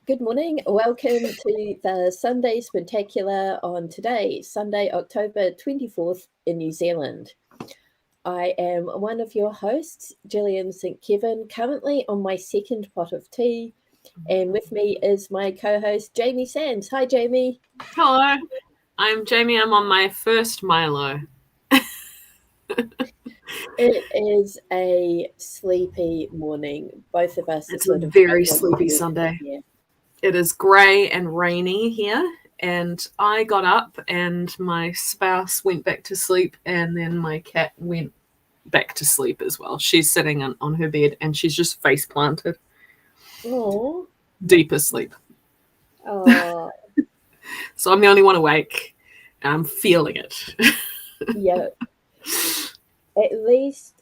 Good morning. Welcome to the Sunday Sprintacular on today, Sunday, October 24th in New Zealand. I am one of your hosts, Gillian St. Kevern, currently on my second pot of tea. And with me is my co-host, Jamie Sands. Hi, Jamie. Hello. I'm Jamie. I'm on my first Milo. It is a sleepy morning. Both of us. It's a very sleepy Sunday. Yeah. It is grey and rainy here, and I got up and my spouse went back to sleep, and then my cat went back to sleep as well. She's sitting on her bed and she's just face planted. Oh. Deep asleep. Oh. So I'm the only one awake and I'm feeling it. Yeah. At least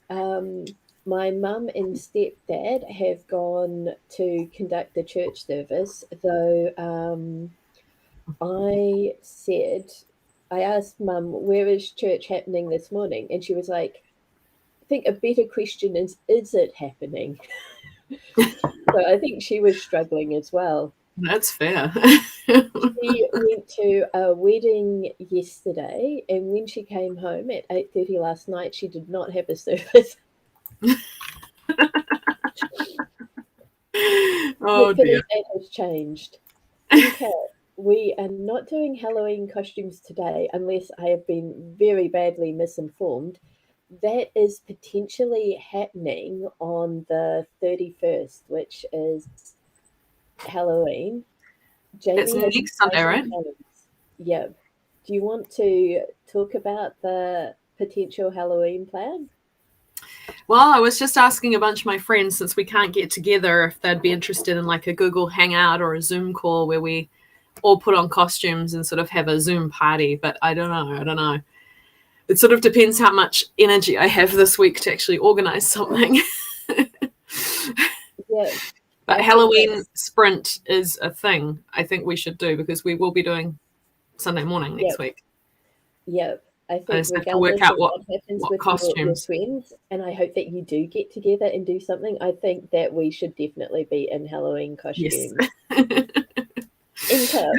my mum and stepdad have gone to conduct the church service, though I asked Mum, where is church happening this morning? And she was like, I think a better question is it happening? So I think she was struggling as well. That's fair. She went to a wedding yesterday, and when she came home at 8:30 last night, she did not have a service. Oh dear. That has changed. Okay, we are not doing Halloween costumes today unless I have been very badly misinformed. That is potentially happening on the 31st, which is Halloween. Jamie, it's next Sunday, right? Yeah. Do you want to talk about the potential Halloween plan? Well, I was just asking a bunch of my friends, since we can't get together, if they'd be interested in like a Google Hangout or a Zoom call where we all put on costumes and sort of have a Zoom party. But I don't know. It sort of depends how much energy I have this week to actually organize something. Yeah. But Halloween sprint is a thing I think we should do, because we will be doing Sunday morning next week. Yeah. I think just have to work out what happens what with costumes. your friends, and I hope that you do get together and do something. I think that we should definitely be in Halloween costumes. Yes.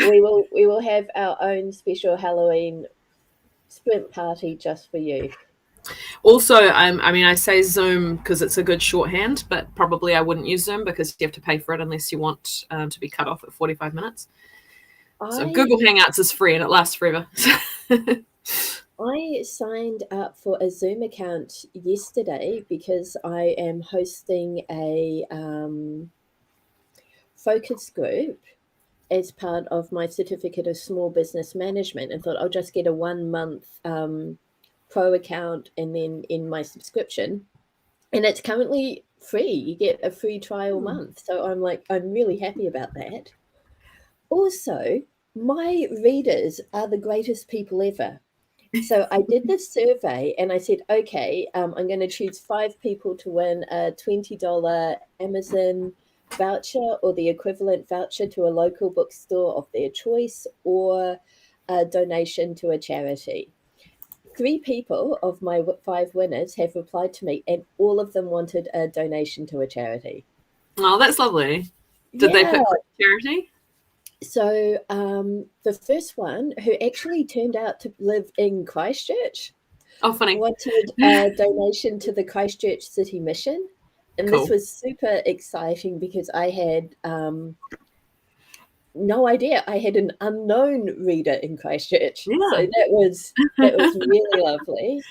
We will have our own special Halloween sprint party just for you. Also, I mean, I say Zoom because it's a good shorthand, but probably I wouldn't use Zoom because you have to pay for it unless you want to be cut off at 45 minutes. So Google Hangouts is free and it lasts forever. I signed up for a Zoom account yesterday because I am hosting a focus group as part of my certificate of small business management, and thought I'll just get a 1 month pro account and then in my subscription, and it's currently free. You get a free trial month, so I'm really happy about that. Also, my readers are the greatest people ever. So I did this survey and I said, okay, I'm going to choose 5 people to win a $20 Amazon voucher or the equivalent voucher to a local bookstore of their choice, or a donation to a charity. 3 people of my 5 winners have replied to me, and all of them wanted a donation to a charity. Oh, that's lovely. Did they pick charity? So the first one, who actually turned out to live in Christchurch, funny, wanted a donation to the Christchurch City Mission. And cool. This was super exciting because I had no idea. I had an unknown reader in Christchurch. Yeah. So that was really lovely.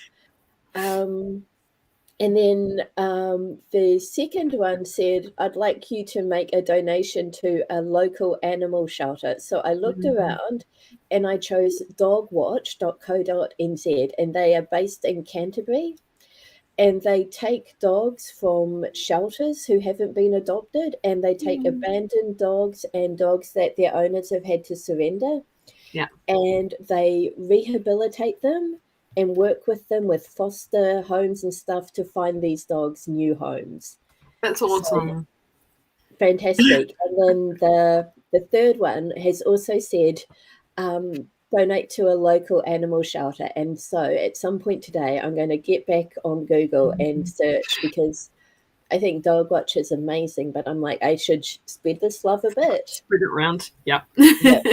And then the second one said, I'd like you to make a donation to a local animal shelter. So I looked around and I chose dogwatch.co.nz, and they are based in Canterbury. and they take dogs from shelters who haven't been adopted, and they take abandoned dogs and dogs that their owners have had to surrender. Yeah. And they rehabilitate them and work with them with foster homes and stuff to find these dogs new homes. That's So awesome. fantastic. And then the third one has also said, donate to a local animal shelter. And so at some point today, I'm going to get back on Google and search, because I think Dog Watch is amazing, but I'm like, I should spread this love a bit. Spread it around. Yeah. Yep.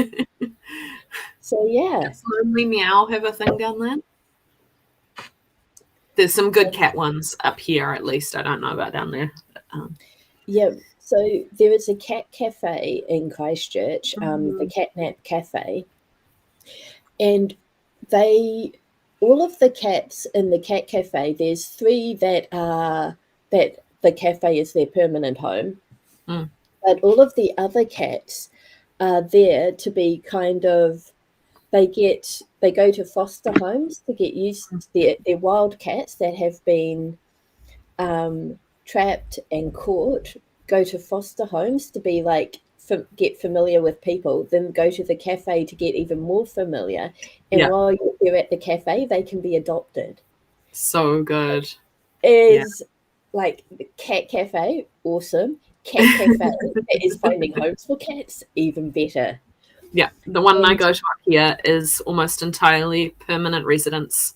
So yeah. Does Lonely Meow have a thing down there? There's some good cat ones up here, at least. I don't know about down there. Yeah, so there is a cat cafe in Christchurch, the Catnap Cafe, and all of the cats in the cat cafe, there's 3 that the cafe is their permanent home, but all of the other cats are there to be kind of, they go to foster homes to get used to their wild cats that have been trapped and caught, go to foster homes to be like, get familiar with people, then go to the cafe to get even more familiar. And while you're at the cafe, they can be adopted. So good. Is like the cat cafe, awesome. Cat cafe that is finding homes for cats, even better. Yeah, the one I go to up here is almost entirely permanent residents,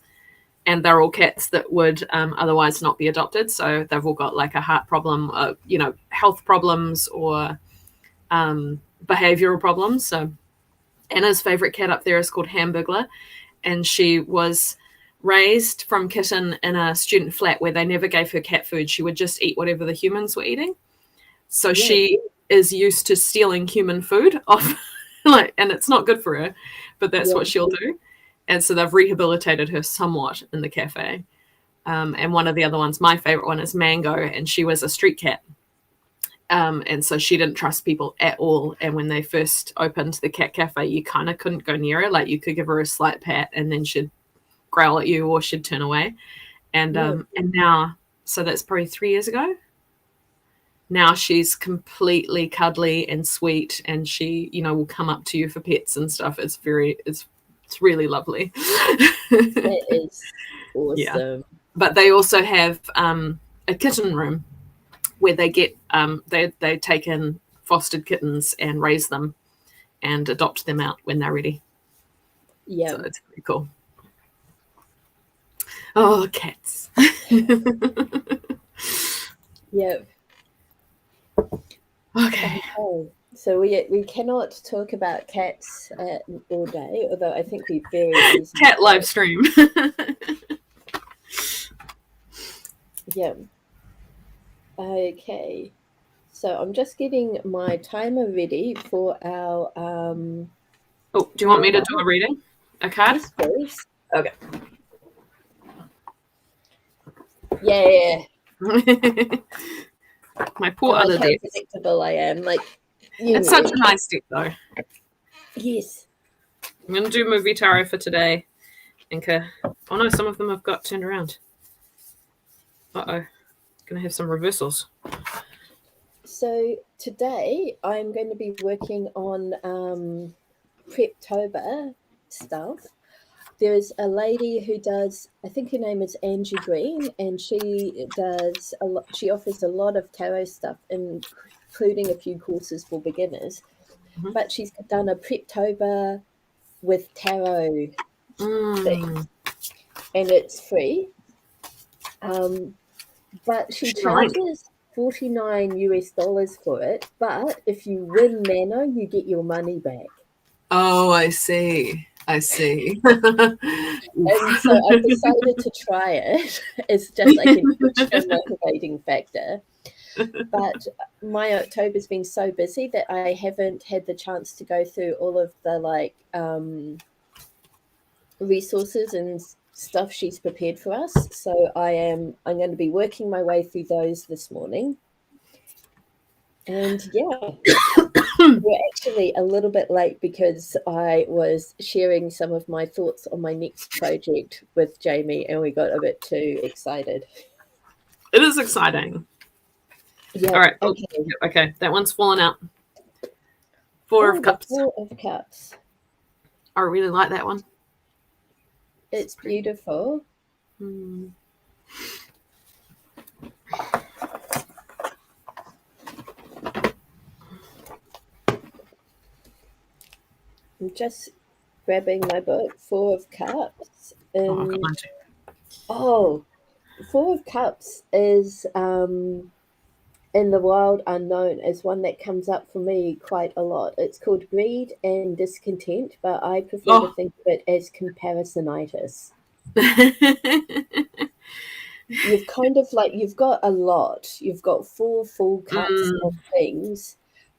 and they're all cats that would otherwise not be adopted. So they've all got like a heart problem, health problems, or behavioral problems. So Anna's favorite cat up there is called Hamburglar, and she was raised from kitten in a student flat where they never gave her cat food. She would just eat whatever the humans were eating. So she is used to stealing human food off, and it's not good for her, but that's what she'll do. And so they've rehabilitated her somewhat in the cafe. And one of the other ones, my favorite one, is Mango, and she was a street cat. And so she didn't trust people at all. And when they first opened the cat cafe, you kind of couldn't go near her. Like, you could give her a slight pat and then she'd growl at you or she'd turn away. And now, so that's probably 3 years ago. Now she's completely cuddly and sweet, and she, will come up to you for pets and stuff. It's really lovely. It is awesome. Yeah. But they also have a kitten room where they get they take in fostered kittens and raise them and adopt them out when they're ready. Yeah, so it's pretty cool. Oh, cats. Yeah. Okay. So we cannot talk about cats all day, although I think we very easily cat live stream. Yeah. Okay. So I'm just getting my timer ready for our do you want me to do a reading? A card? Yes, please. Okay. Yeah. My poor other deck. How predictable I am. It's such a nice deck, though. Yes. I'm going to do movie tarot for today. Inca. Oh no, some of them have got turned around. Uh-oh. Going to have some reversals. So today I'm going to be working on Preptober stuff. There's a lady who does, I think her name is Angie Green, and she offers a lot of tarot stuff, including a few courses for beginners. Mm-hmm. But she's done a Preptober with tarot thing, and it's free. But she charges $49 US for it. But if you win Nano, you get your money back. Oh, I see. And so I've decided to try it. It's just like an extra motivating factor. But my October's been so busy that I haven't had the chance to go through all of the resources and stuff she's prepared for us. So I'm going to be working my way through those this morning. And yeah, we're actually a little bit late because I was sharing some of my thoughts on my next project with Jamie, and we got a bit too excited. It is exciting. Yeah. All right. Okay. Okay. That one's fallen out. Four of Cups. 4 of Cups. I really like that one. It's beautiful. Hmm. I'm just grabbing my book, 4 of Cups. Oh, I've got mine too. Oh, 4 of Cups is in the wild unknown is one that comes up for me quite a lot. It's called greed and discontent, but I prefer to think of it as comparisonitis. You've kind of like you've got a lot. You've got 4 full cups of things,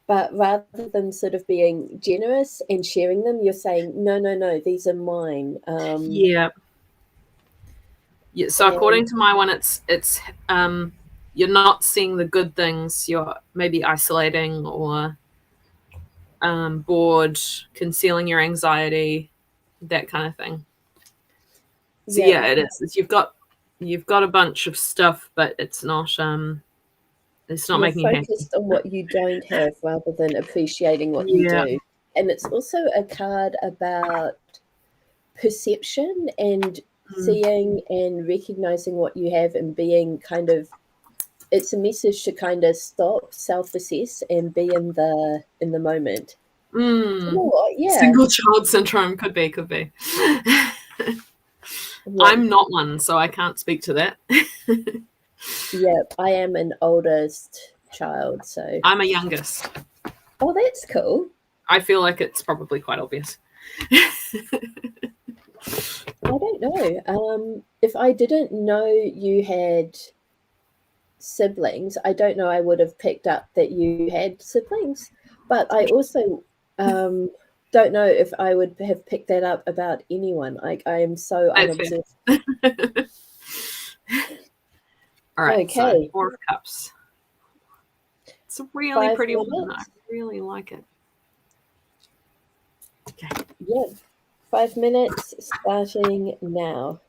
but rather than sort of being generous and sharing them, you're saying, no, no, no, these are mine. Yeah. Yeah. So according to my one, it's you're not seeing the good things. You're maybe isolating or bored, concealing your anxiety, that kind of thing. So yeah, it is. You've got a bunch of stuff, but it's not You're making you happy. focused on what you don't have rather than appreciating what you Yeah. do. And it's also a card about perception and seeing and recognizing what you have and being kind of it's a message to kind of stop, self-assess and be in the moment. You know what? Yeah. Single child syndrome could be. I'm not one, so I can't speak to that. Yeah, I am an oldest child, so I'm a youngest. Oh, that's cool. I feel like it's probably quite obvious. I don't know. If I didn't know you had siblings, I don't know I would have picked up that you had siblings. But I also don't know if I would have picked that up about anyone. Like I am so unobsessed. All right, Okay. so 4 of Cups. It's a really 5 pretty minutes. one. I really like it. Okay. Yeah. 5 minutes starting now.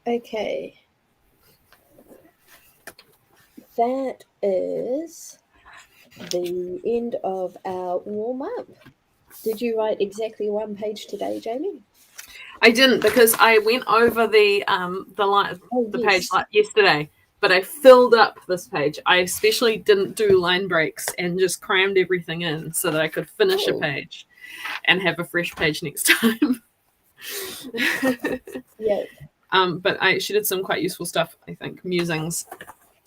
Okay. That is the end of our warm-up. Did you write exactly one page today, Jamie? I didn't, because I went over the page Yes. like yesterday, but I filled up this page. I especially didn't do line breaks and just crammed everything in so that I could finish a page and have a fresh page next time. Yeah. But she did some quite useful stuff, I think, musings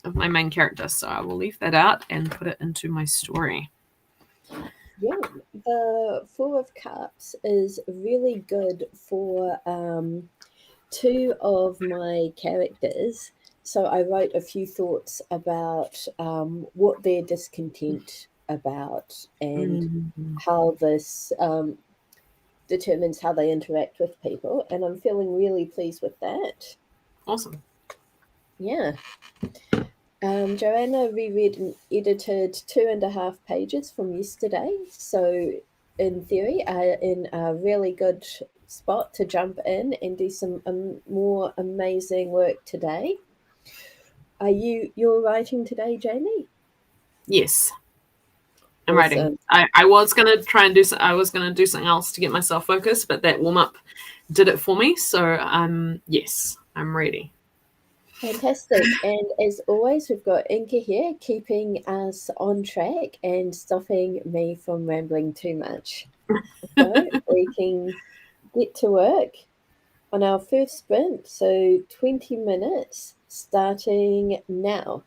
of my main character. So I will leave that out and put it into my story. Yeah, the Four of Cups is really good for two of my characters. So I wrote a few thoughts about what they're discontent about and how this determines how they interact with people. And I'm feeling really pleased with that. Awesome. Yeah. Joanna reread and edited 2.5 pages from yesterday. So, in theory, in a really good spot to jump in and do some more amazing work today. You're writing today, Jamie? Yes, I'm Awesome. writing. I was gonna try and I was gonna do something else to get myself focused, but that warm up did it for me. So yes, I'm ready. Fantastic. And as always, we've got Inka here keeping us on track and stopping me from rambling too much. So we can get to work on our first sprint. So 20 minutes starting now.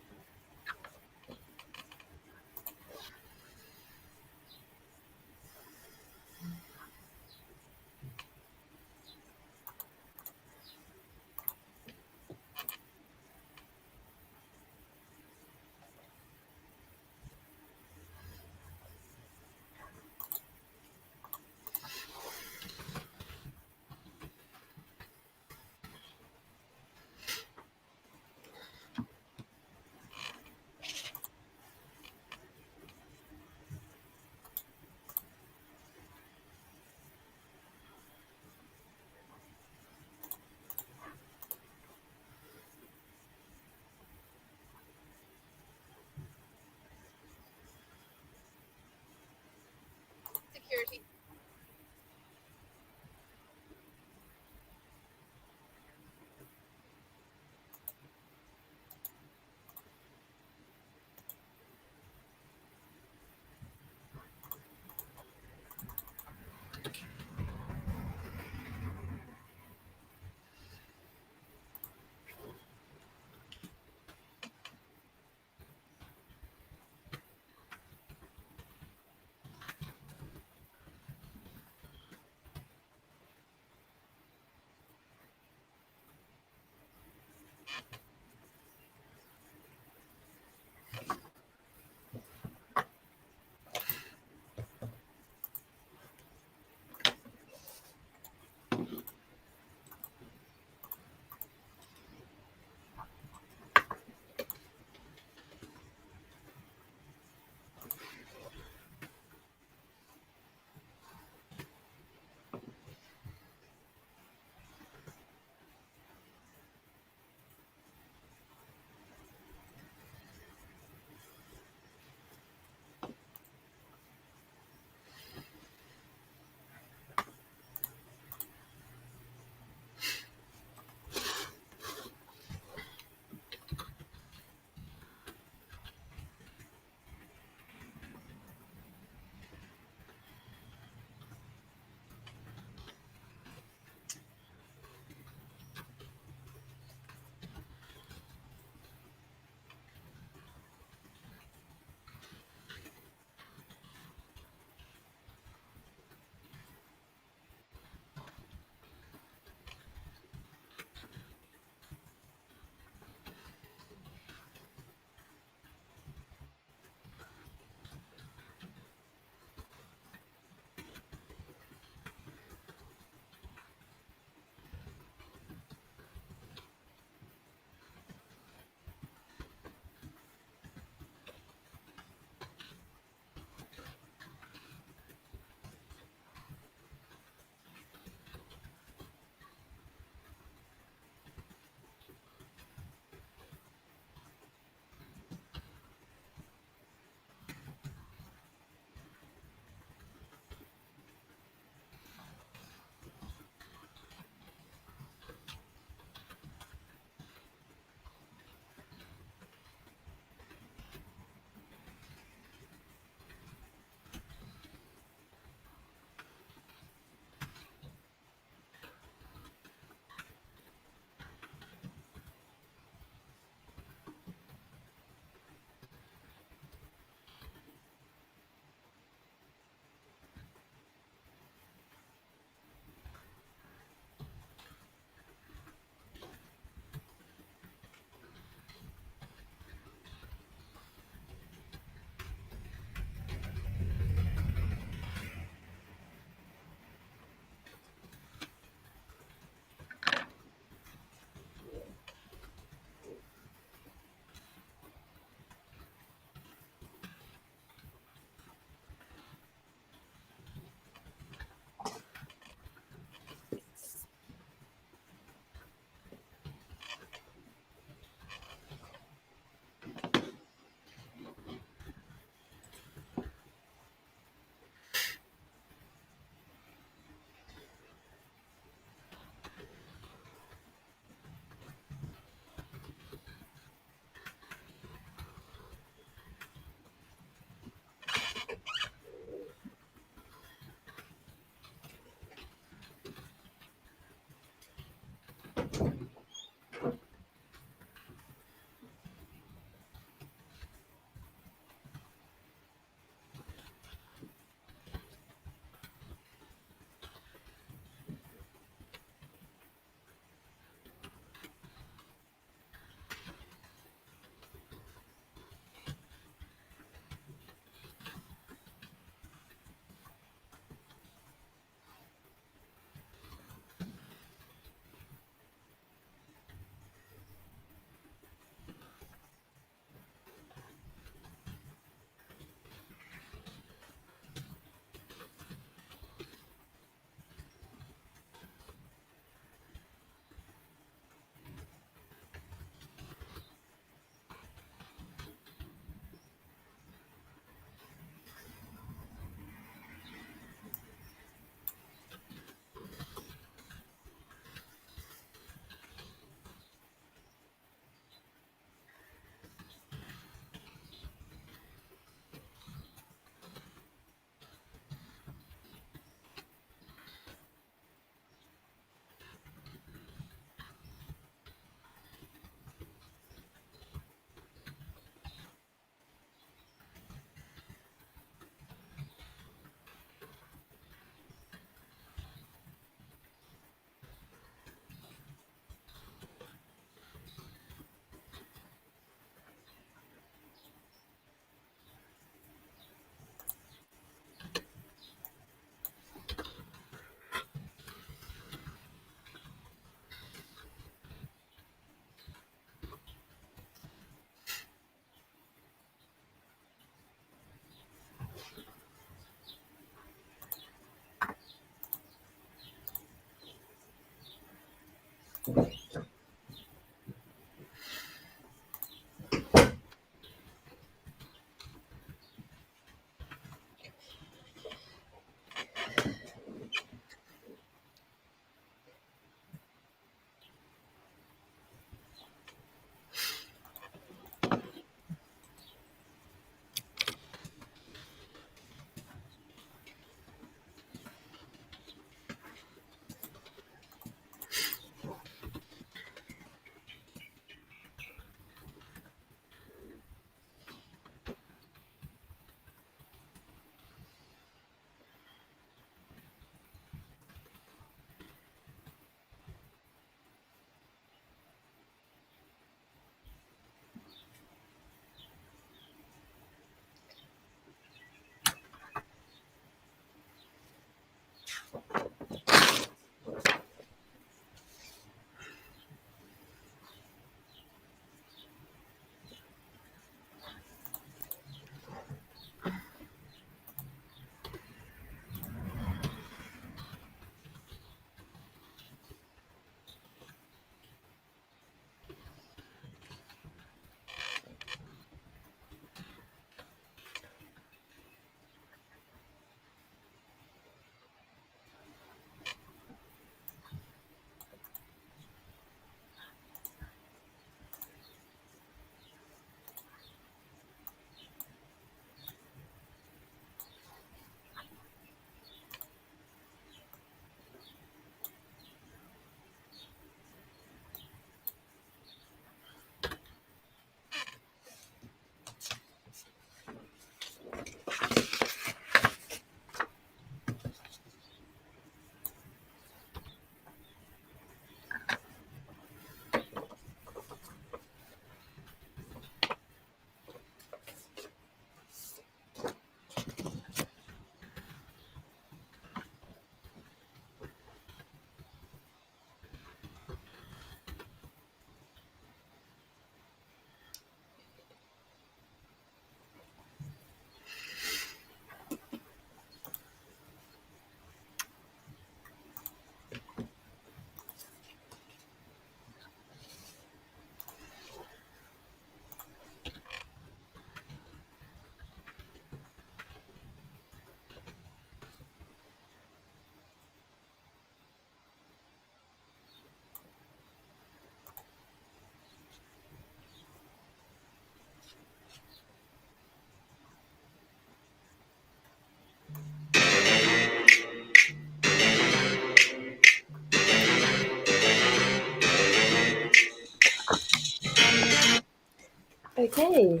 Okay.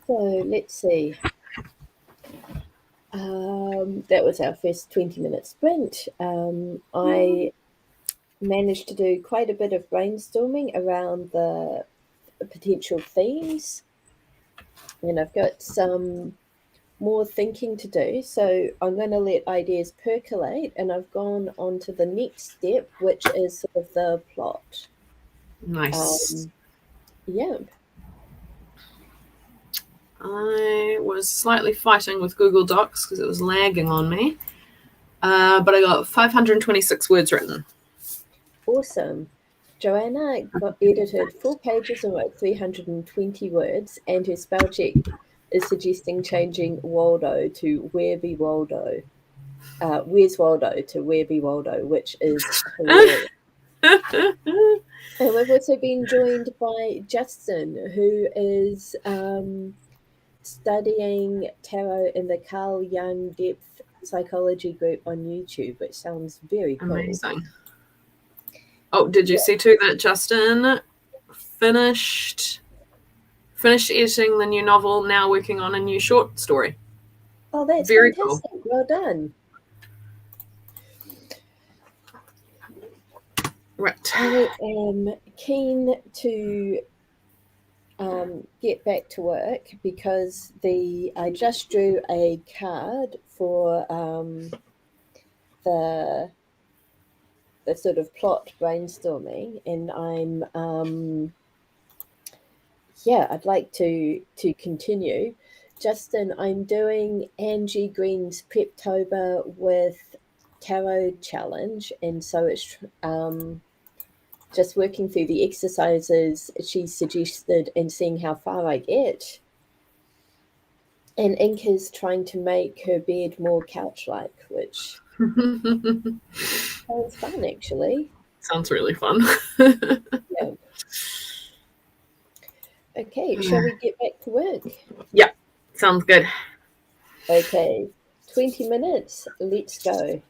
So let's see. That was our first 20-minute sprint. I managed to do quite a bit of brainstorming around the potential themes, and I've got some more thinking to do. So I'm going to let ideas percolate, and I've gone on to the next step, which is sort of the plot. Nice. Yeah. I was slightly fighting with Google Docs because it was lagging on me. But I got 526 words written. Awesome. Joanna got edited 4 pages and wrote 320 words, and her spell check is suggesting changing Waldo to Where Be Waldo. Where's Waldo to Where Be Waldo, which is hilarious. And we've also been joined by Justin, who is studying tarot in the Carl Jung Depth Psychology group on YouTube, which sounds very cool. Amazing. Oh, did you see too that Justin finished editing the new novel, now working on a new short story? Oh, that's Very fantastic. cool. Well done. Right. I am keen to get back to work because I just drew a card for the sort of plot brainstorming, and I'd like to continue. Justin, I'm doing Angie Green's Preptober with tarot challenge, and so it's just working through the exercises she suggested and seeing how far I get. And Ink is trying to make her bed more couch-like, which sounds fun, actually. Sounds really fun. Yeah. Okay, shall we get back to work? Yeah, sounds good. Okay, 20 minutes, let's go.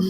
Hi,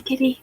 kitty.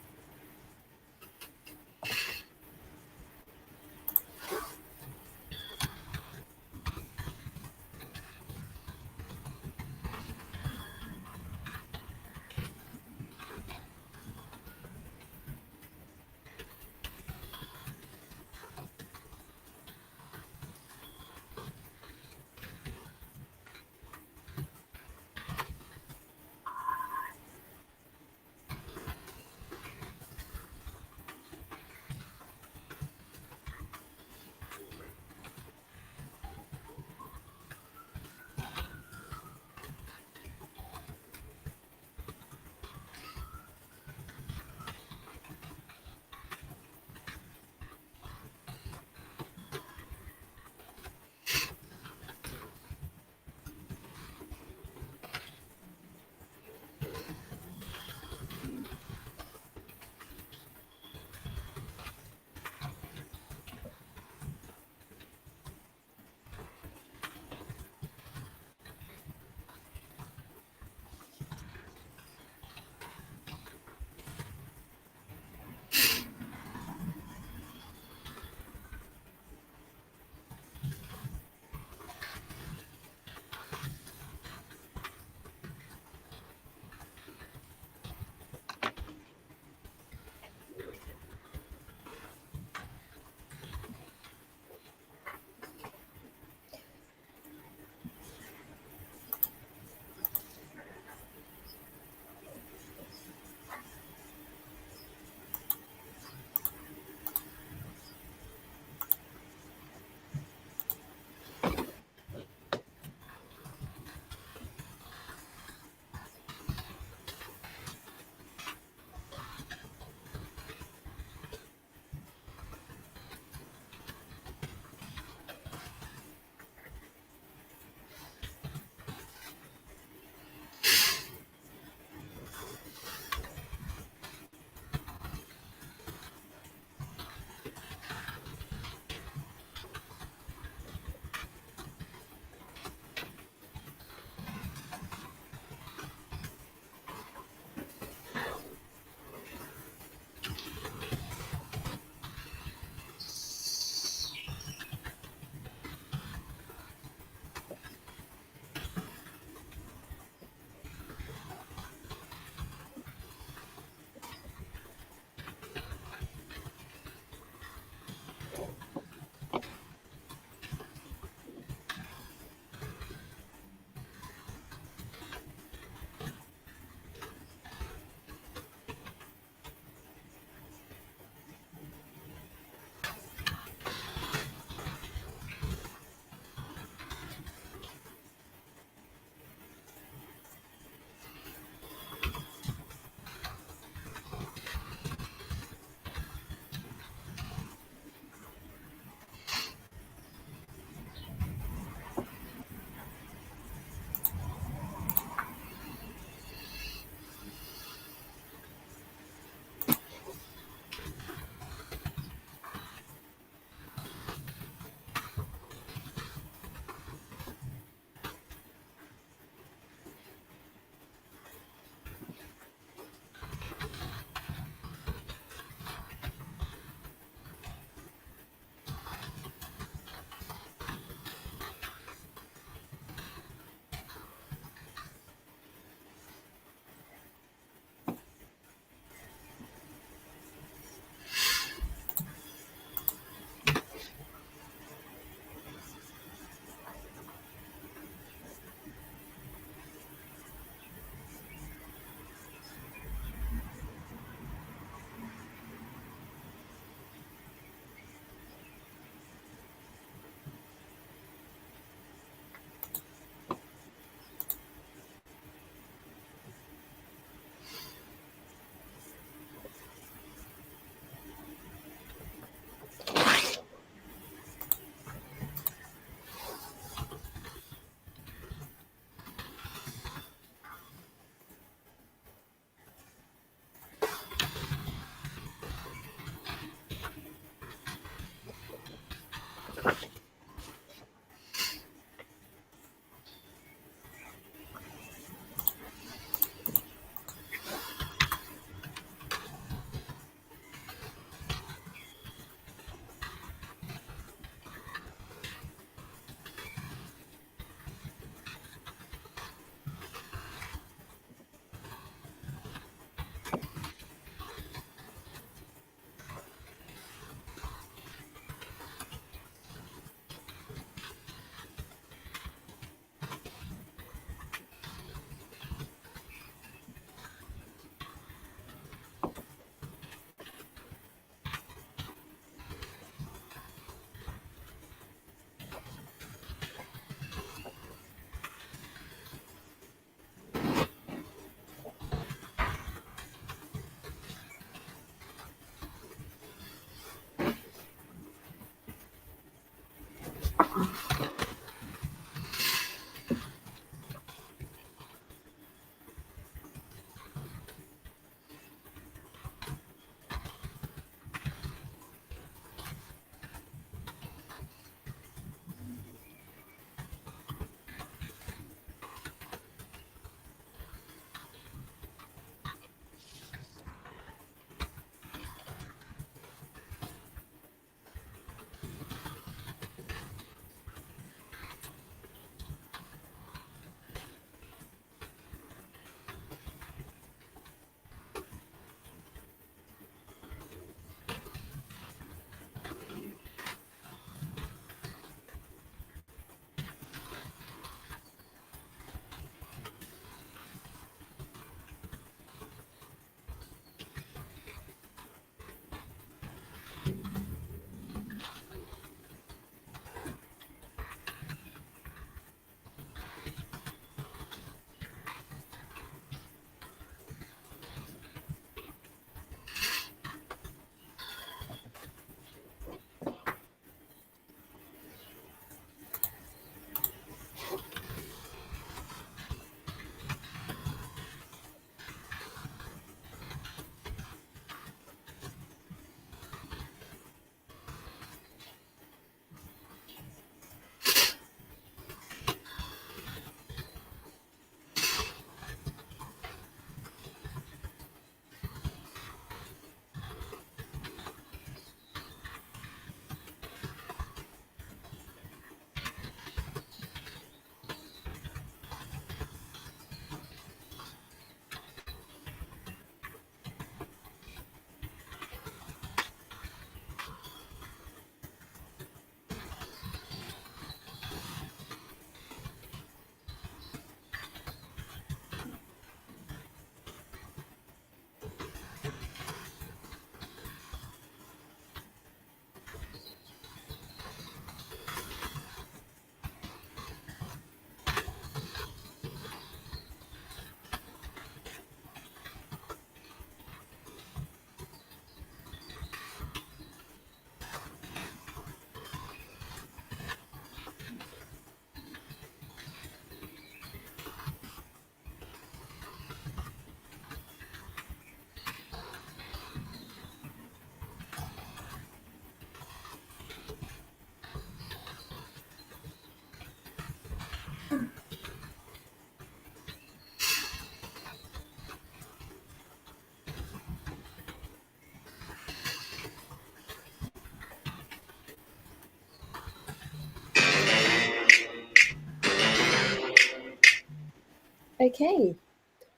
Okay.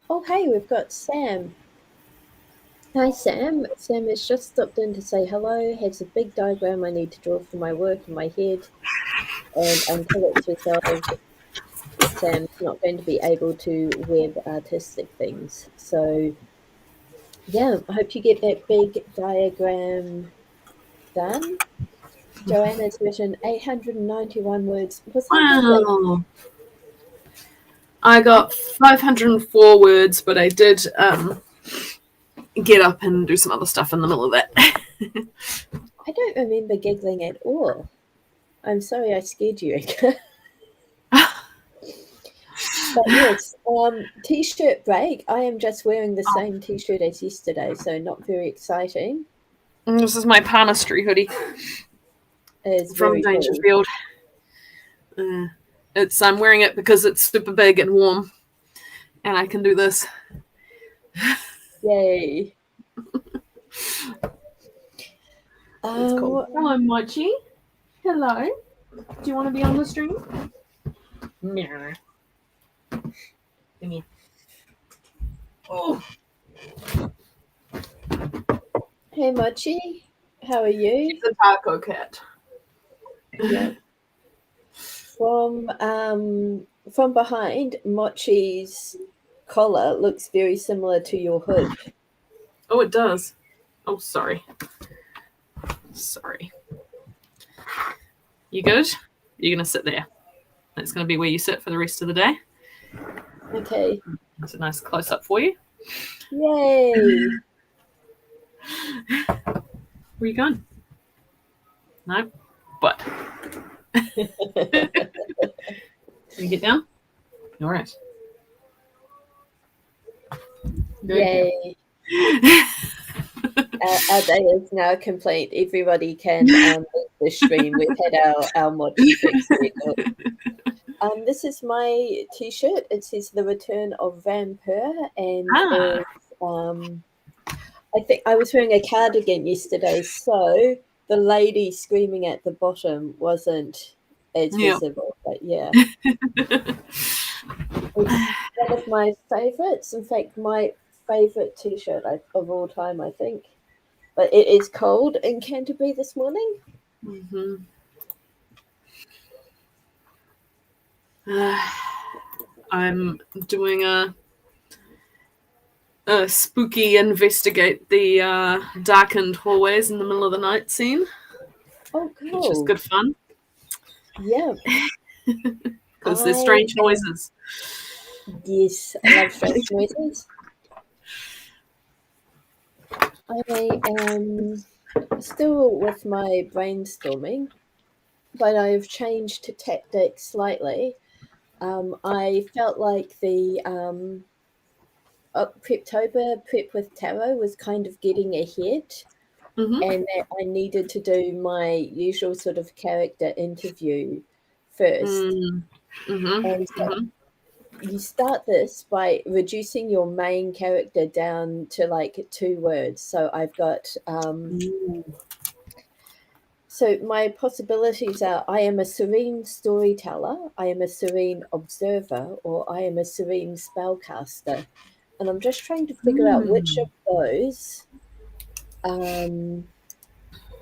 Oh, hey, we've got Sam. Hi, Sam. Sam has just stopped in to say hello, has a big diagram I need to draw for my work in my head, and until it's resolved, Sam's not going to be able to web artistic things. So, yeah, I hope you get that big diagram done. Joanna's written 891 words. Was that really? Wow. I got 504 words, but I did get up and do some other stuff in the middle of that. I don't remember giggling at all. I'm sorry I scared you, Ika. But yes, t-shirt break. I am just wearing the same t-shirt as yesterday, so not very exciting. This is my palmistry hoodie It's from very cool. Dangerfield. I'm wearing it because it's super big and warm, and I can do this. Yay! It's cool. Hello, Mochi. Hello. Do you want to be on the stream? No. Come here. Oh. Hey, Mochi. How are you? She's a taco cat. Yeah. From behind, Mochi's collar looks very similar to your hood. Oh, it does. Oh, sorry. Sorry. You good? You're going to sit there. That's going to be where you sit for the rest of the day. Okay. It's a nice close-up for you. Yay! Where are you going? No? What? Can you get down? All right. Yay! Our day is now complete. Everybody can leave the stream. We've had our Mochi fix. This is my t-shirt. It says The Return of Vampire, and I think I was wearing a cardigan yesterday, so the lady screaming at the bottom wasn't as visible, but yeah. It's one of my favourites. In fact, my favourite t-shirt of all time, I think. But it is cold in Canterbury this morning. Mm-hmm. I'm doing a spooky investigate the darkened hallways in the middle of the night scene. Oh, cool. Which is good fun. Yeah. Because there's strange noises. Yes, I love strange noises. I am still with my brainstorming, but I've changed tactics slightly. I felt like the Preptober Prep with Tarot was kind of getting ahead, and that I needed to do my usual sort of character interview first. And so you start this by reducing your main character down to like 2 words. So I've got so my possibilities are: I am a serene storyteller, I am a serene observer, or I am a serene spellcaster. And I'm just trying to figure out which of those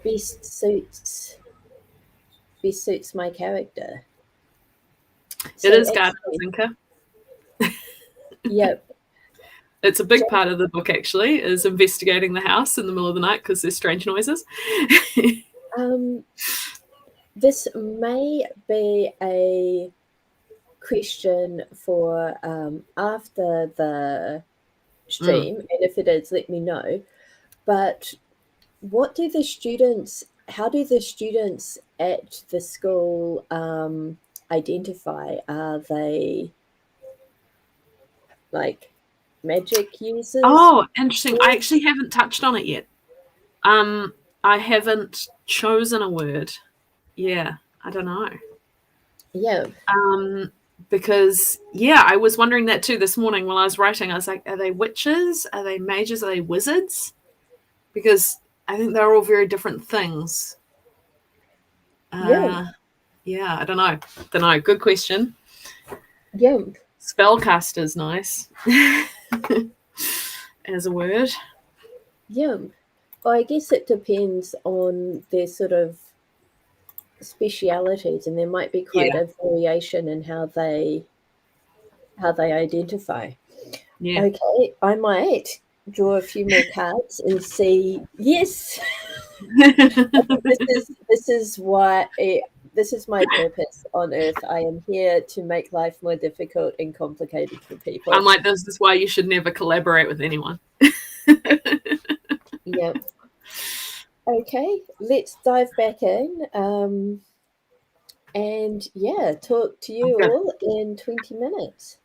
best suits my character. So it is Garden Zinker. Yep. It's a big part of the book, actually, is investigating the house in the middle of the night because there's strange noises. This may be a question for after the stream, and if it is, let me know. But how do the students at the school identify? Are they like magic users? Oh, interesting. I actually haven't touched on it yet. I haven't chosen a word. Yeah, I don't know. Yeah. Because I was wondering that too this morning while I was writing. I was like, are they witches? Are they mages? Are they wizards? Because I think they're all very different things. Yeah, I don't know. Good question. Yeah. Spellcaster's nice as a word. Yeah. Well, I guess it depends on their sort of specialities, and there might be quite Yeah. a variation in how they identify. Yeah. Okay, I might draw a few more cards and see. Yes, this is why this is my purpose on Earth. I am here to make life more difficult and complicated for people. I'm like, this is why you should never collaborate with anyone. Yep. Okay, let's dive back in. And yeah, talk to you Okay. all in 20 minutes.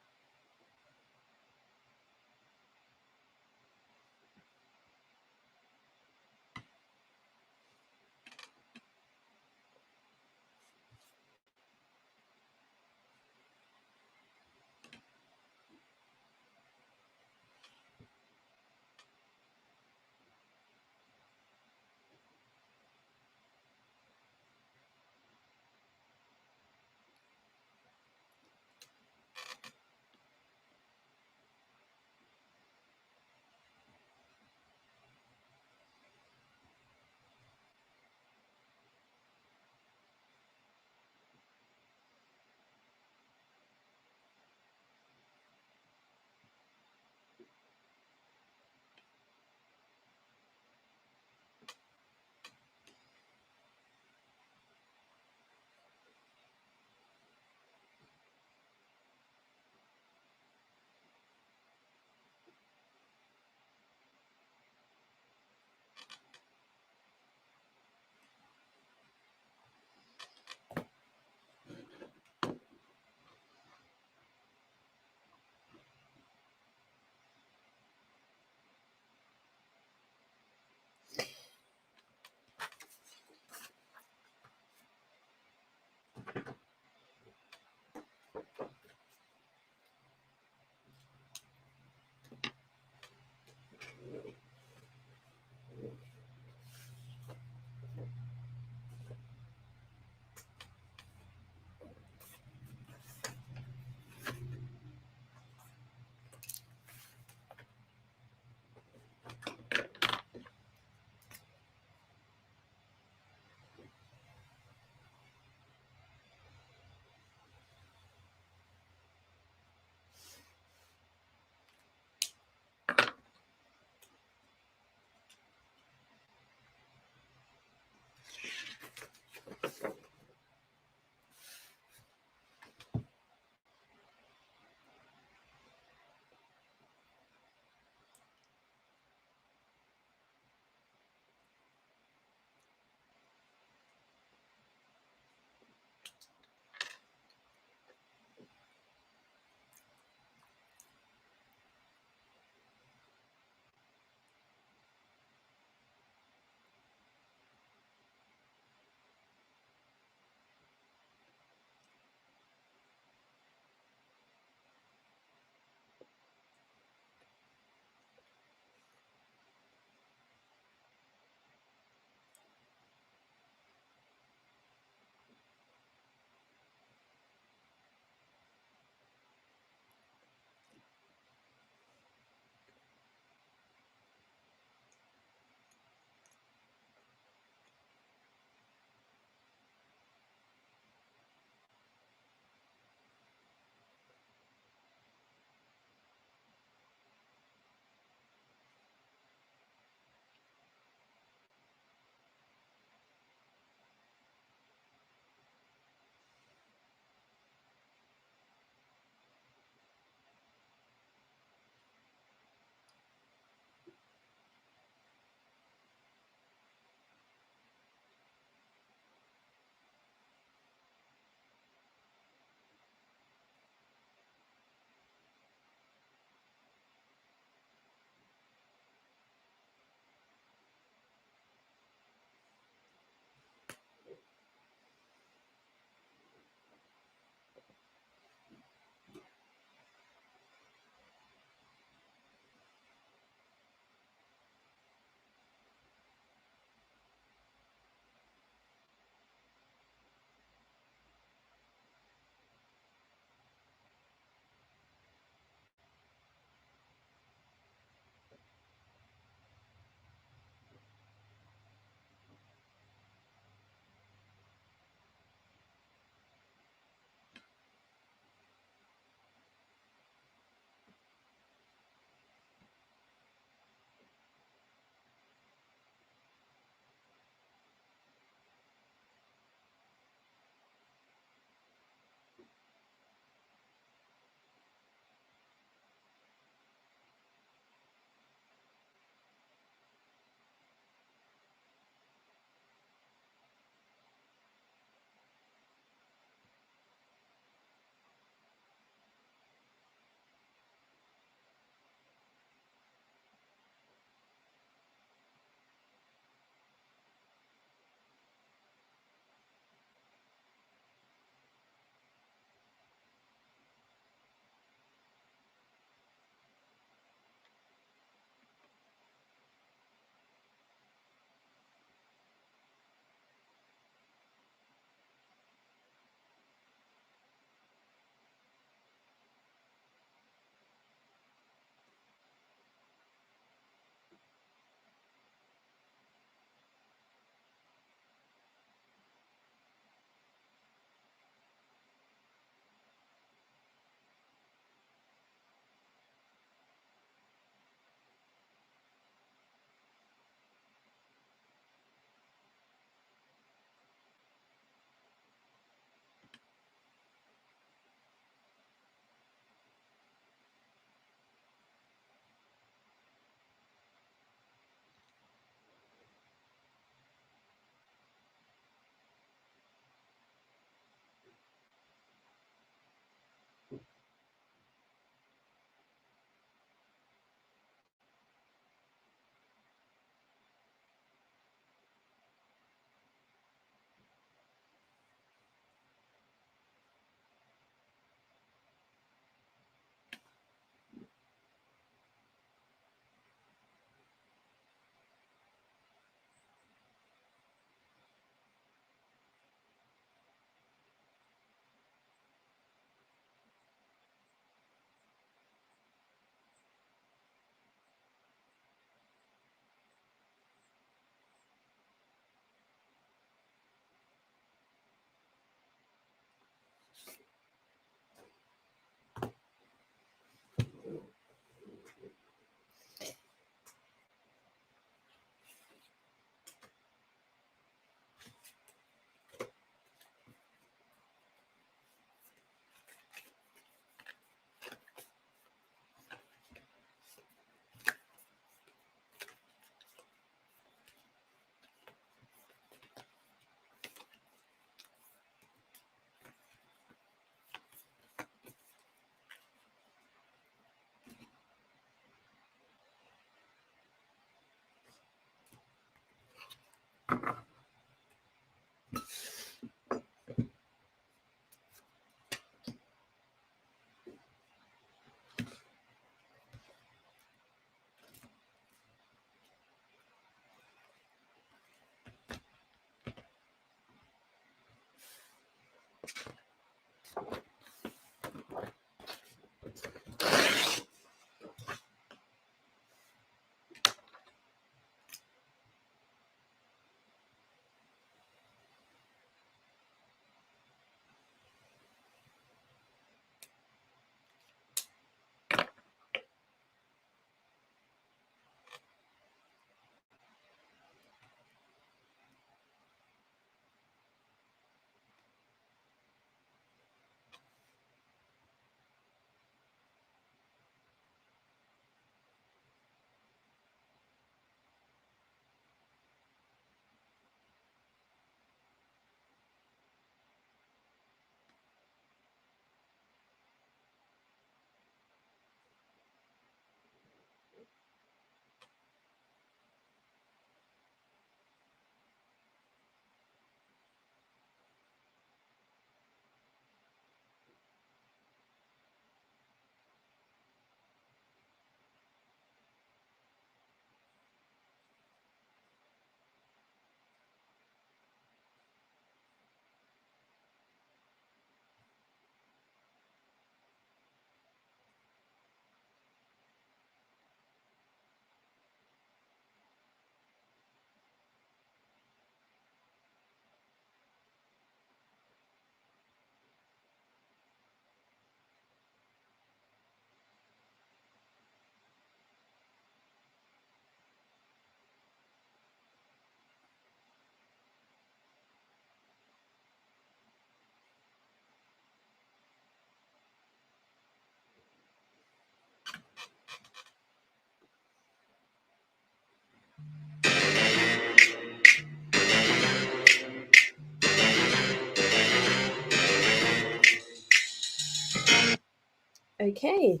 Okay,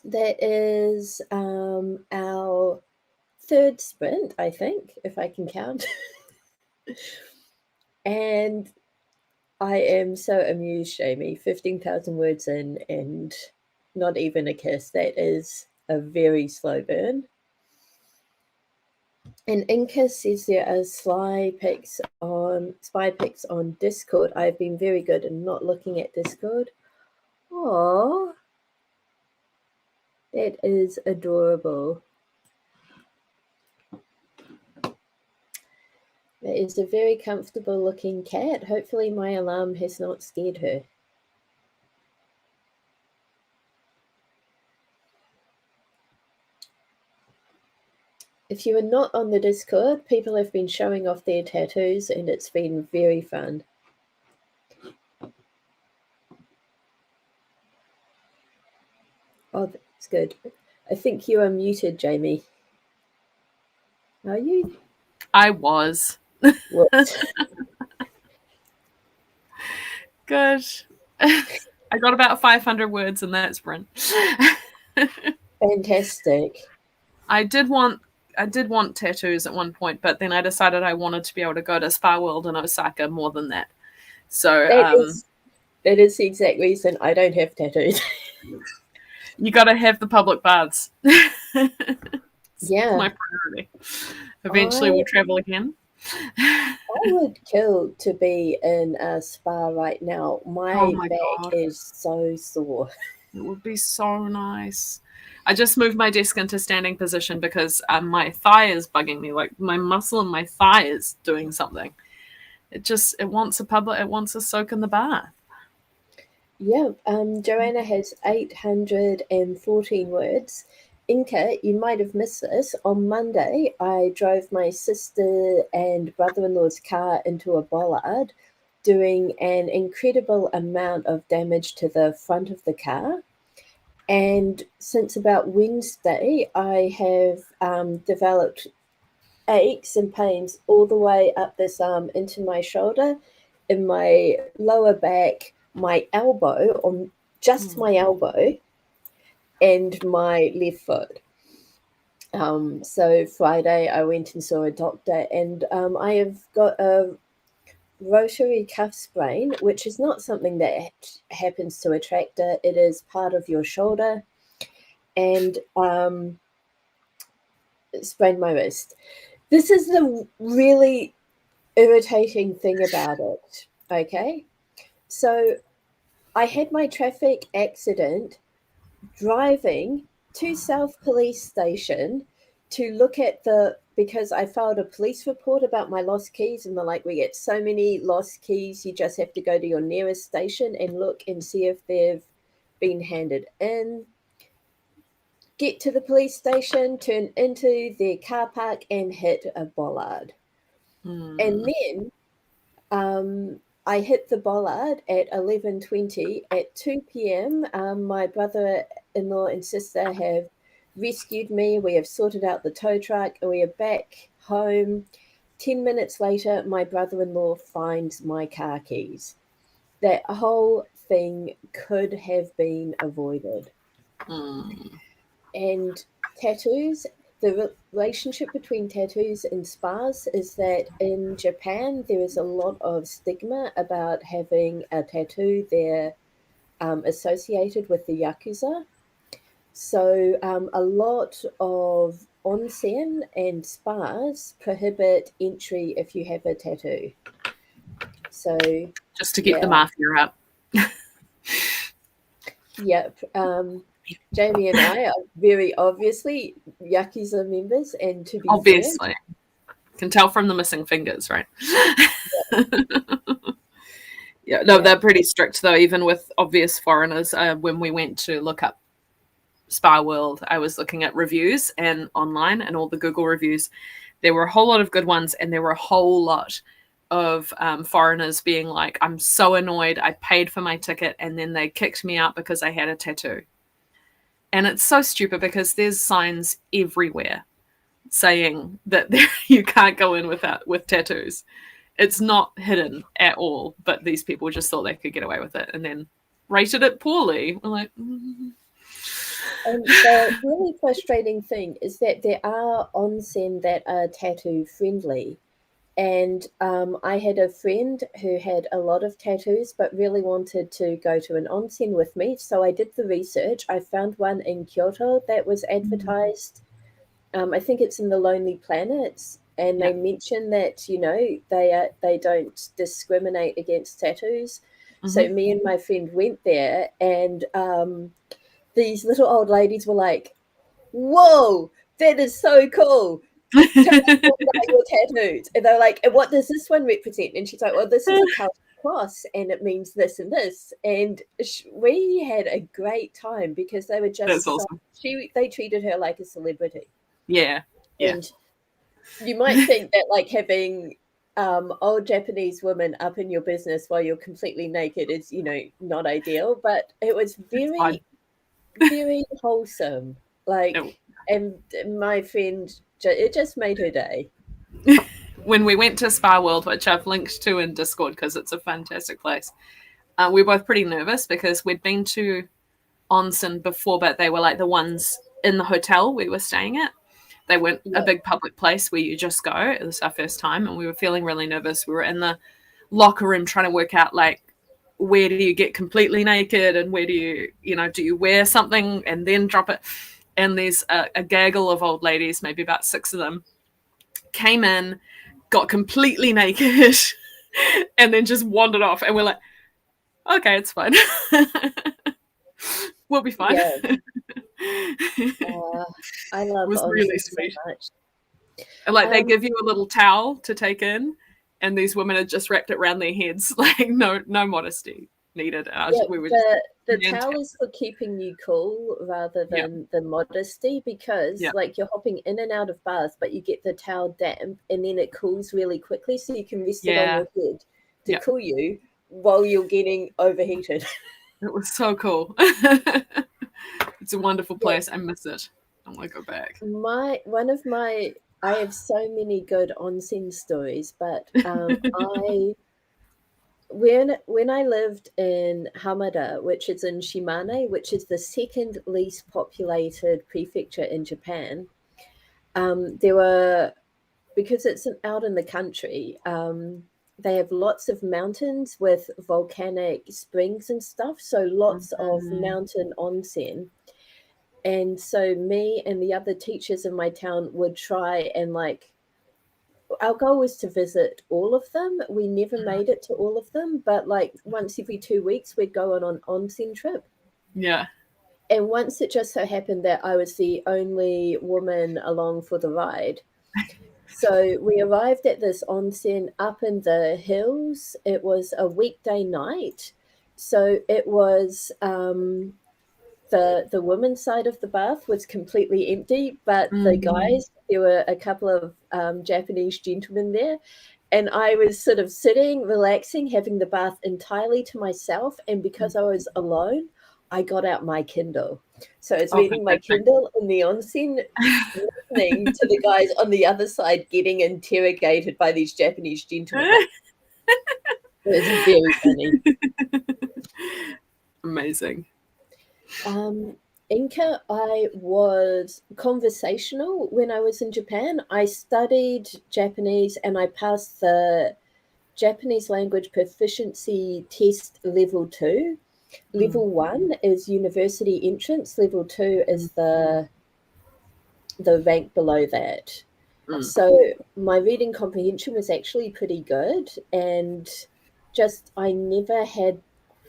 that is our third sprint, I think, if I can count. And I am so amused, Jamie. 15,000 words in and not even a kiss. That is a very slow burn. And Inca says there are spy pics on Discord. I've been very good in not looking at Discord. Oh, that is adorable. That is a very comfortable looking cat. Hopefully my alarm has not scared her. If you are not on the Discord, people have been showing off their tattoos and it's been very fun. Oh, that's good. I think you are muted, Jamie. Are you? I was. What? Good. I got about 500 words in that sprint. Fantastic. I did want tattoos at one point, but then I decided I wanted to be able to go to Spa World in Osaka more than that. So that is the exact reason I don't have tattoos. You got to have the public baths. Yeah. My priority. Eventually we'll travel again. I would kill to be in a spa right now. My back God. is so sore. It would be so nice. I just moved my desk into standing position because my thigh is bugging me. Like my muscle in my thigh is doing something. It wants a soak in the bath. Yeah, Joanna has 814 words. Inca, you might have missed this. On Monday, I drove my sister and brother-in-law's car into a bollard, doing an incredible amount of damage to the front of the car. And since about Wednesday, I have developed aches and pains all the way up this arm into my shoulder, in my lower back, my elbow, on just my elbow, and my left foot. So Friday I went and saw a doctor, and I have got a rotary cuff sprain, which is not something that happens to a tractor. It is part of your shoulder, and sprained my wrist. This is the really irritating thing about it, okay? So I had my traffic accident driving to South Police Station to look at because I filed a police report about my lost keys, and they're like, we get so many lost keys, you just have to go to your nearest station and look and see if they've been handed in. Get to the police station, turn into their car park and hit a bollard. And then I hit the bollard at 11:20. At 2 p.m., my brother-in-law and sister have rescued me. We have sorted out the tow truck, and we are back home. 10 minutes later, my brother-in-law finds my car keys. That whole thing could have been avoided. And tattoos, the relationship between tattoos and spas is that in Japan there is a lot of stigma about having a tattoo. They're associated with the Yakuza. So a lot of onsen and spas prohibit entry if you have a tattoo. So just to keep the mafia up. Yep. Jamie and I are very obviously Yakuza members, and to be obviously fair, can tell from the missing fingers, right? They're pretty strict though, even with obvious foreigners. When we went to look up Spa World, I was looking at reviews and online and all the Google reviews. There were a whole lot of good ones, and there were a whole lot of foreigners being like, I'm so annoyed, I paid for my ticket and then they kicked me out because I had a tattoo. And it's so stupid because there's signs everywhere saying that you can't go in with tattoos. It's not hidden at all, but these people just thought they could get away with it and then rated it poorly. We're like, And the really frustrating thing is that there are onsen that are tattoo friendly. And I had a friend who had a lot of tattoos but really wanted to go to an onsen with me. So I did the research. I found one in Kyoto that was advertised. I think it's in the Lonely Planets. And they mention that, they don't discriminate against tattoos. So me and my friend went there, and these little old ladies were like, whoa, that is so cool. Tell us more about your tattoos. And they're like, and what does this one represent? And she's like, well, this is a Celtic cross and it means this and this. And we had a great time because they were just awesome. They treated her like a celebrity. Yeah. And you might think that like having old Japanese women up in your business while you're completely naked is, not ideal, but it was very, very wholesome. And my friend, it just made her day. When we went to Spa World, which I've linked to in Discord because it's a fantastic place, we were both pretty nervous because we'd been to onsen before, but they were like the ones in the hotel we were staying at. They weren't a big public place where you just go. It was our first time, and we were feeling really nervous. We were in the locker room trying to work out, like, where do you get completely naked and where do you, do you wear something and then drop it? And there's a gaggle of old ladies, maybe about 6 of them, came in, got completely naked, and then just wandered off. And we're like, okay, it's fine. We'll be fine. Yeah. I love it was really sweet. So much. And they give you a little towel to take in, and these women had just wrapped it around their heads, like no modesty needed. The towel is for keeping you cool rather than the modesty, because like you're hopping in and out of baths, but you get the towel damp and then it cools really quickly, so you can rest it on your head to cool you while you're getting overheated. It was so cool. It's a wonderful place. I miss it. I want to go back. I have so many good onsen stories, but when I lived in Hamada, which is in Shimane, which is the second least populated prefecture in Japan, there were, because it's out in the country, they have lots of mountains with volcanic springs and stuff, so lots of mountain onsen. And so me and the other teachers in my town would try and our goal was to visit all of them. We never made it to all of them, but like once every 2 weeks, we'd go on an onsen trip. Yeah. And once it just so happened that I was the only woman along for the ride. So we arrived at this onsen up in the hills. It was a weekday night. So it was the women's side of the bath was completely empty, but the guys, there were a couple of Japanese gentlemen there. And I was sort of sitting, relaxing, having the bath entirely to myself. And because I was alone, I got out my Kindle. So I was reading my Kindle in the onsen, listening to the guys on the other side getting interrogated by these Japanese gentlemen. It was very funny. Amazing. Inca, I was conversational when I was in Japan. I studied Japanese and I passed the Japanese language proficiency test level 2. Level 1 is university entrance. Level 2 is the rank below that. So my reading comprehension was actually pretty good, and just I never had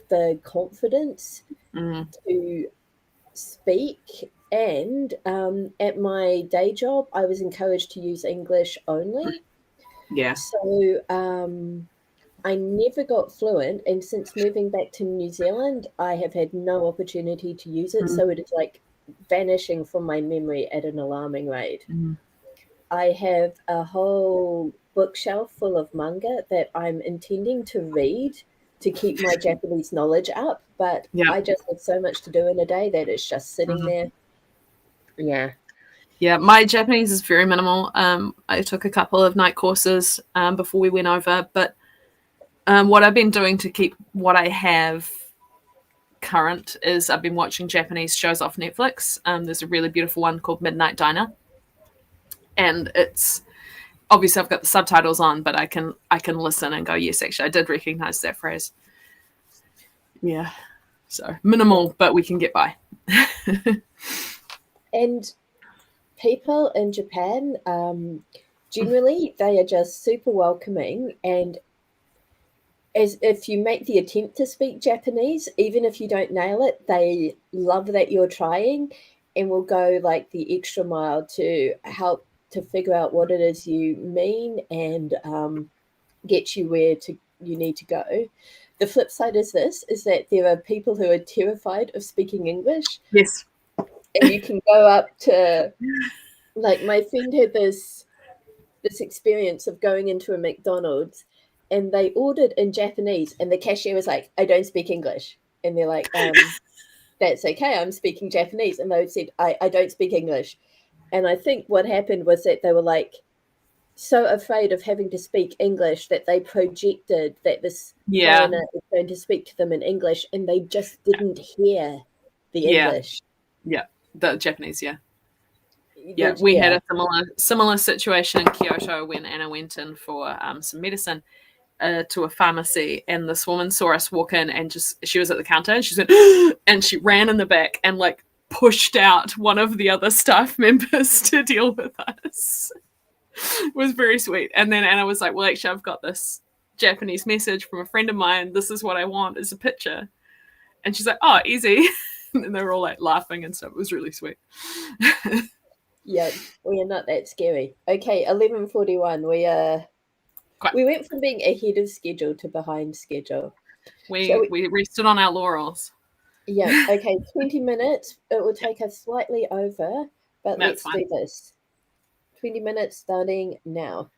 the confidence to speak. And at my day job, I was encouraged to use English only. Yeah. So I never got fluent, and since moving back to New Zealand, I have had no opportunity to use it. So it is like vanishing from my memory at an alarming rate. I have a whole bookshelf full of manga that I'm intending to read to keep my Japanese knowledge up, but I just have so much to do in a day that it's just sitting there. Yeah. Yeah, my Japanese is very minimal. I took a couple of night courses before we went over, but what I've been doing to keep what I have current is I've been watching Japanese shows off Netflix. There's a really beautiful one called Midnight Diner, and it's obviously I've got the subtitles on, but I can listen and go, yes, actually I did recognize that phrase. Yeah, so minimal, but we can get by. And people in Japan, generally, they are just super welcoming, and as if you make the attempt to speak Japanese, even if you don't nail it, they love that you're trying and will go like the extra mile to help to figure out what it is you mean and get you where you need to go. The flip side is that there are people who are terrified of speaking English. Yes. And you can go up to, like, my friend had this experience of going into a McDonald's and they ordered in Japanese and the cashier was like, I don't speak English. And they're like, that's okay, I'm speaking Japanese. And they said, I don't speak English. And I think what happened was that they were like so afraid of having to speak English that they projected that this foreigner is going to speak to them in English, and they just didn't hear the English. Yeah, the Japanese, we had a similar situation in Kyoto when Anna went in for some medicine to a pharmacy, and this woman saw us walk in and she was at the counter and she said and she ran in the back and like pushed out one of the other staff members to deal with us. It was very sweet. And then Anna was like, well, actually I've got this Japanese message from a friend of mine, this is what I want, is a picture. And she's like, oh, easy. And they were all like laughing and stuff. It was really sweet. Yeah, we are not that scary. Okay, 11:41. We went from being ahead of schedule to behind schedule. We rested on our laurels. Yeah, okay, 20 minutes. It will take us slightly over, but let's do this. 20 minutes starting now.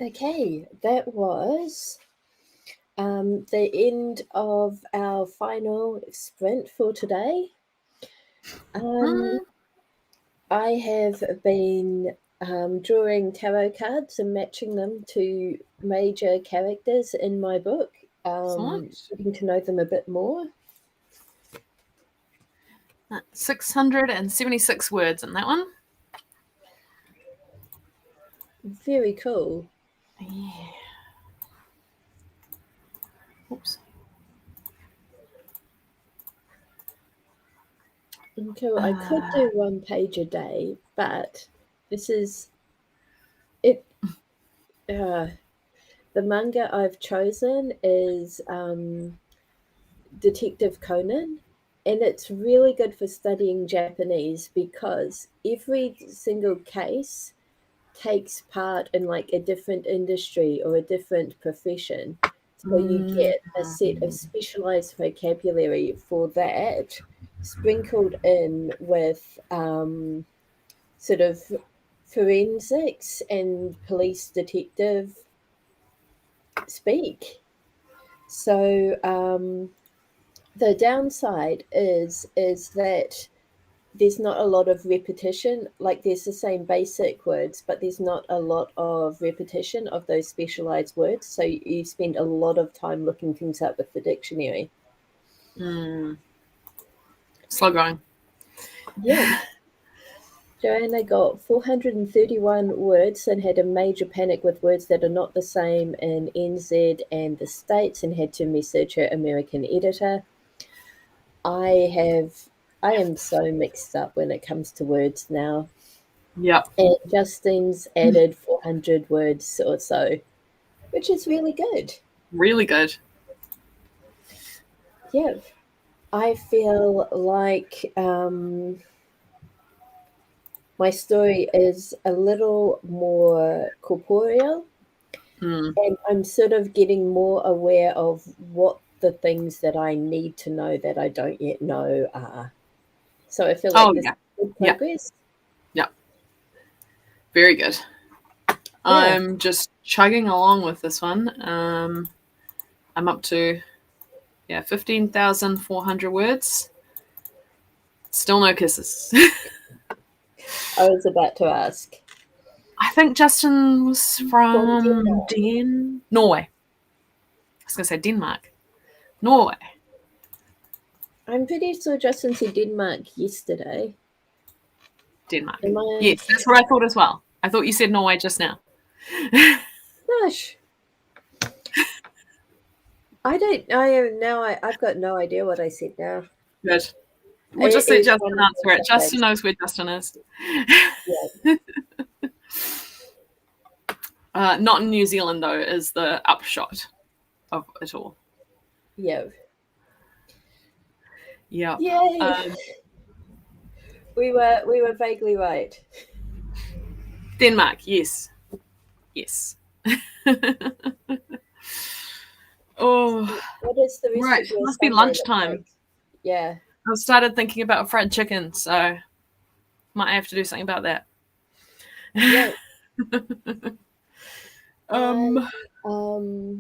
Okay, that was the end of our final sprint for today. I have been drawing tarot cards and matching them to major characters in my book, getting to know them a bit more. 676 words in that one. Very cool. Yeah. Oops. Cool. I could do 1 page a day, but this is it. The manga I've chosen is Detective Conan, and it's really good for studying Japanese because every single case takes part in like a different industry or a different profession. So you get a set of specialized vocabulary for that, sprinkled in with sort of forensics and police detective speak. So the downside is that there's not a lot of repetition. Like there's the same basic words, but there's not a lot of repetition of those specialized words. So you spend a lot of time looking things up with the dictionary. Slow going. Yeah. Joanna got 431 words and had a major panic with words that are not the same in NZ and the States and had to message her American editor. I am so mixed up when it comes to words now. Yep. And Justin's added 400 words or so, which is really good. Really good. Yeah. I feel like my story is a little more corporeal, and I'm sort of getting more aware of what the things that I need to know that I don't yet know are. So I feel like this is good progress. Yeah. Very good. Yeah. I'm just chugging along with this one. I'm up to 15,400 words. Still no kisses. I was about to ask. I think Justin was from Norway. I was going to say Denmark. Norway. I'm pretty sure Justin said Denmark yesterday. Denmark. Yes, that's what I thought as well. I thought you said Norway just now. Gosh. I've got no idea what I said now. Good. We'll just let Justin answer it. Justin knows where Justin is. Yeah. Not in New Zealand, though, is the upshot of it all. Yeah. Yeah. Yay! We were vaguely right. Denmark, yes. Yes. Oh, what is the rest right. of your Must be Sunday look lunchtime. like? Yeah. I've started thinking about fried chicken, so might have to do something about that. Yeah. um, I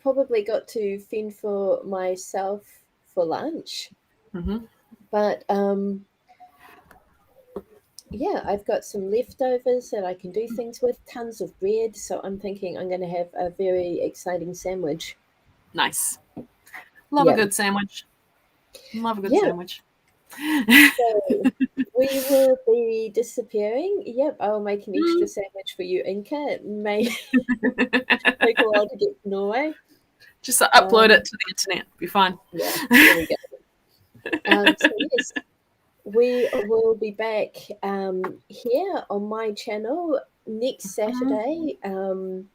probably got to fend for myself for lunch. Mm-hmm. But yeah, I've got some leftovers that I can do things with, tons of bread. So I'm thinking I'm going to have a very exciting sandwich. Nice. Love a Yeah. good sandwich. Love a good Yeah. sandwich. So we will be disappearing. Yep, I'll make an extra sandwich for you, Inca. It may take a while to get to Norway. Just upload it to the internet. Be fine. Yeah, there we go. So yes, we will be back here on my channel next Saturday, 10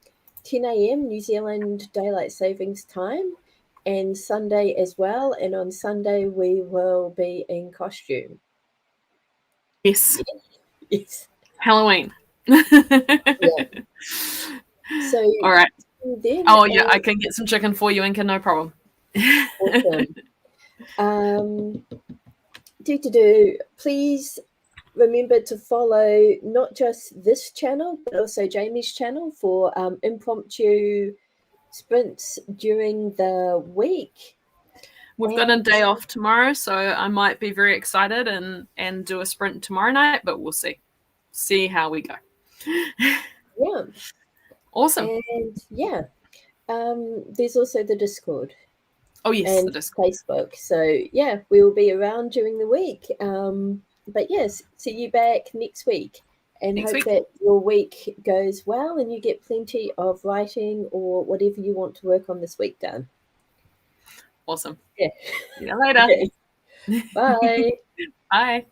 a.m. New Zealand Daylight Savings Time, and Sunday as well. And on Sunday, we will be in costume. Yes. Yes. Halloween. Yeah. So, all right. Then, oh, yeah, I can get some chicken for you, Inca, no problem. Awesome. Please remember to follow not just this channel, but also Jamie's channel for impromptu sprints during the week. We've got a day off tomorrow, so I might be very excited and do a sprint tomorrow night, but we'll see. See how we go. Yeah. Awesome. And yeah, there's also the Discord. Oh, yes, and the Discord. Facebook. So yeah, we will be around during the week. But yes, see you back next week, and hope that your week goes well and you get plenty of writing or whatever you want to work on this week done. Awesome. Yeah. See you later. Okay. Bye. Bye.